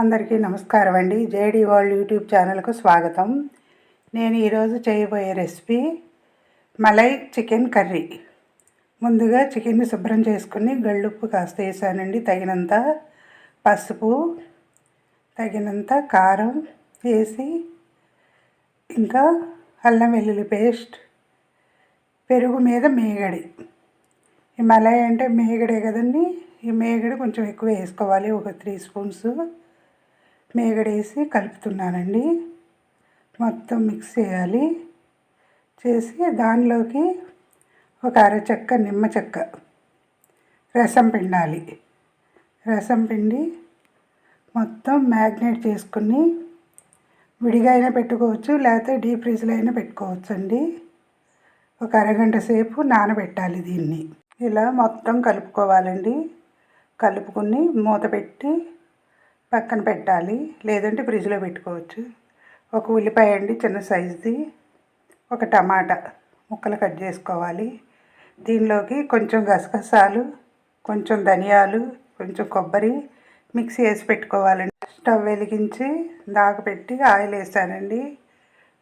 అందరికీ నమస్కారం అండి. జేడీ వరల్డ్ యూట్యూబ్ ఛానల్కు స్వాగతం. నేను ఈరోజు చేయబోయే రెసిపీ మలై చికెన్ కర్రీ. ముందుగా చికెన్ని శుభ్రం చేసుకుని గళ్ళుప్పు కాస్త వేసానండి, తగినంత పసుపు, తగినంత కారం వేసి, ఇంకా అల్లం వెల్లుల్లి పేస్ట్, పెరుగు మీద మేగడి. ఈ మలై అంటే మేగడే కదండి, ఈ మేగడి కొంచెం ఎక్కువ వేసుకోవాలి, ఒక 3 స్పూన్స్ మేగడేసి కలుపుతున్నానండి. మొత్తం మిక్స్ చేయాలి. చేసి దానిలోకి ఒక అరచెక్క నిమ్మ చెక్క రసం పిండాలి. రసం పిండి మొత్తం మ్యాగ్నేట్ చేసుకుని విడిగా అయినా పెట్టుకోవచ్చు, లేకపోతే డీప్ ఫ్రీజ్లో అయినా పెట్టుకోవచ్చు అండి. ఒక అరగంట సేపు నానబెట్టాలి దీన్ని. ఇలా మొత్తం కలుపుకోవాలండి. కలుపుకుని మూత పెట్టి పక్కన పెట్టాలి, లేదంటే ఫ్రిడ్జ్లో పెట్టుకోవచ్చు. ఒక ఉల్లిపాయ అండి, చిన్న సైజుది, ఒక టమాటా ముక్కలు కట్ చేసుకోవాలి. దీనిలోకి కొంచెం గసగసాలు, కొంచెం ధనియాలు, కొంచెం కొబ్బరి మిక్సీ వేసి పెట్టుకోవాలండి. స్టవ్ వెలిగించి దాకా పెట్టి ఆయిల్ వేసానండి.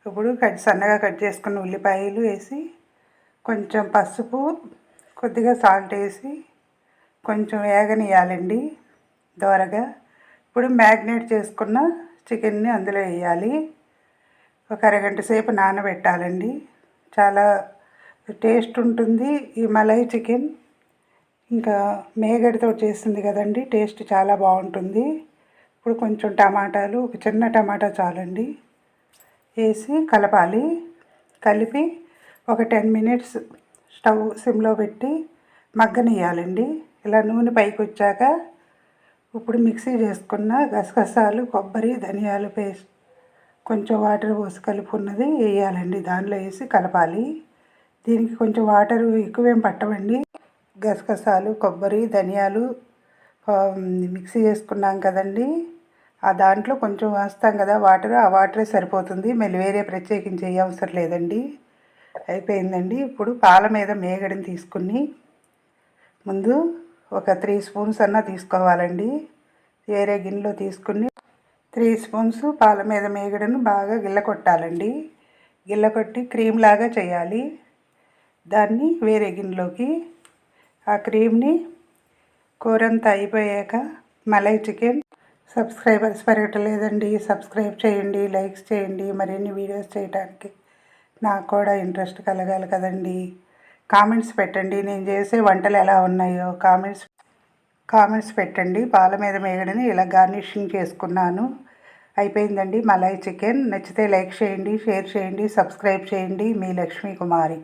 ఇప్పుడు సన్నగా కట్ చేసుకున్న ఉల్లిపాయలు వేసి, కొంచెం పసుపు, కొద్దిగా సాల్ట్ వేసి కొంచెం వేగనియాలండి దోరగా. ఇప్పుడు మ్యాగ్నేట్ చేసుకున్న చికెన్ని అందులో వేయాలి. ఒక అరగంట సేపు నానబెట్టాలండి. చాలా టేస్ట్ ఉంటుంది ఈ మలై చికెన్. ఇంకా మేగడితో చేసింది కదండి, టేస్ట్ చాలా బాగుంటుంది. ఇప్పుడు కొంచెం టమాటాలు, ఒక చిన్న టమాటా చాలండి, వేసి కలపాలి. కలిపి ఒక 10 మినిట్స్ స్టవ్ సిమ్లో పెట్టి మగ్గనియాలండి. ఇలా నూనె పైకి వచ్చాక ఇప్పుడు మిక్సీ చేసుకున్న గసగసాలు, కొబ్బరి, ధనియాల పేస్ట్, కొంచెం వాటర్ పోసి కలుపుకున్నది వేయాలండి. దానిలో వేసి కలపాలి. దీనికి కొంచెం వాటర్ ఎక్కువేం పట్టవండి. గసగసాలు, కొబ్బరి, ధనియాలు మిక్సీ చేసుకున్నాం కదండి, ఆ దాంట్లో కొంచెం వేస్తాం కదా వాటర్, ఆ వాటరే సరిపోతుంది. మళ్ళీ వేరే ప్రత్యేకించి ఏ అవసరం లేదండి. అయిపోయిందండి. ఇప్పుడు పాల మీద మేగడిని తీసుకుని ముందు ఒక 3 స్పూన్స్ అన్నా తీసుకోవాలండి. వేరే గిన్నెలో తీసుకుని 3 స్పూన్స్ పాల మీద మేగడను బాగా గిల్లకొట్టాలండి. గిల్లకొట్టి క్రీమ్ లాగా చేయాలి. దాన్ని వేరే గిన్నెలోకి, ఆ క్రీమ్ని కూరంతా అయిపోయాక మలై చికెన్. సబ్స్క్రైబర్స్ పెరగట్లేదండి, సబ్స్క్రైబ్ చేయండి, లైక్స్ చేయండి. మరిన్ని వీడియోస్ చేయడానికి నాకు కూడా ఇంట్రెస్ట్ కలగాలి కదండి. కామెంట్స్ పెట్టండి, నేను చేసే వంటలు ఎలా ఉన్నాయో కామెంట్స్ పెట్టండి. పాల మీద మేగడని ఇలా గార్నిషింగ్ చేసుకున్నాను. అయిపోయిందండి మలై చికెన్. నచ్చితే లైక్ చేయండి, షేర్ చేయండి, సబ్స్క్రైబ్ చేయండి. మీ లక్ష్మీ కుమారి.